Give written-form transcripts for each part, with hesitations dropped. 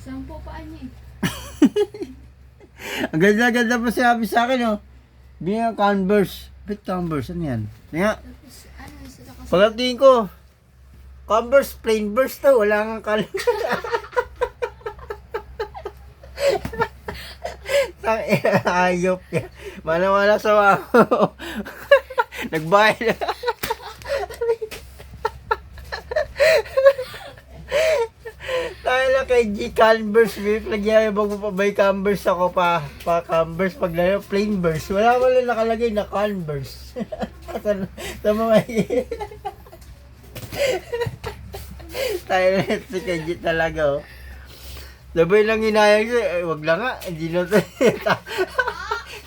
Sampo paa niya eh. Ang ganda-ganda pa sinabi sa akin, oh. Bigyan Converse. Bit Converse, ano yan? Kaya, Tapos, ano, sila kasi. pagdating ko, Converse, plain verse to, wala kang ayop yan. Mana-mana sa mga nagbayad. Tayo na kay G Converse, lagyan mo pa ba Converse ako pa Converse pag na plain verse. Wala nakalagay na Converse. sa mga tayo na si kay G talaga, oh. Sabay lang hinayang siya, wag na nga, hindi na ito.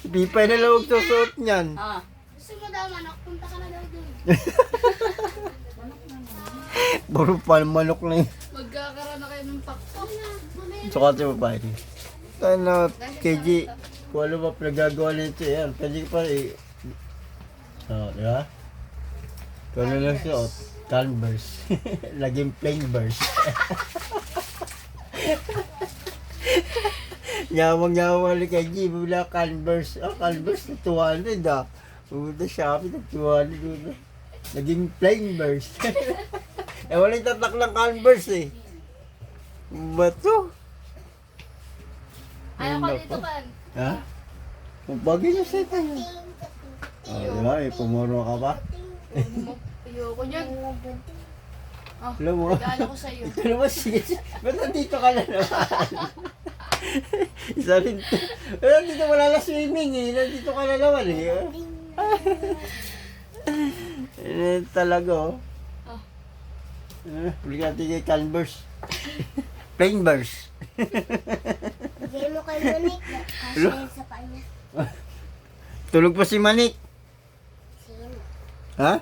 Di pa na lang huwag susuot niyan. Gusto mo daw manok, punta ka na daw dun. Puro manok na yun. Magkakaroon na kayo ng pakpak. Sukatin mo pa rin. Tayo na, KG, kung ano ba pinagagawa nito yan, pwede pa rin. Di ba? Kung ano lang siya, Converse. Laging plain verse. Nyawang-nyawang ni KG, bibila Converse. Converse na 200 ah. Pumunta Shopee na 200. Naging plain verse. Wala yung tatak ng Converse eh. Bato? Ayaw ko dito kan. Ha? Bagay niya sa ito yun. Diba? May pumuro ka pa? Ayoko niyan. Alam mo? Regalo ko sa'yo. Ito naman, sige. Ba't nandito ka na naman? Isa rin. Ba't nandito wala na swimming eh. Nandito ka na naman eh. Talaga, oh. Bili ka natin kay Converse. Plain verse. Bigay mo kay Manik. Kasi yan sa paa niya. Tulog pa si Manik. Sino? Ha?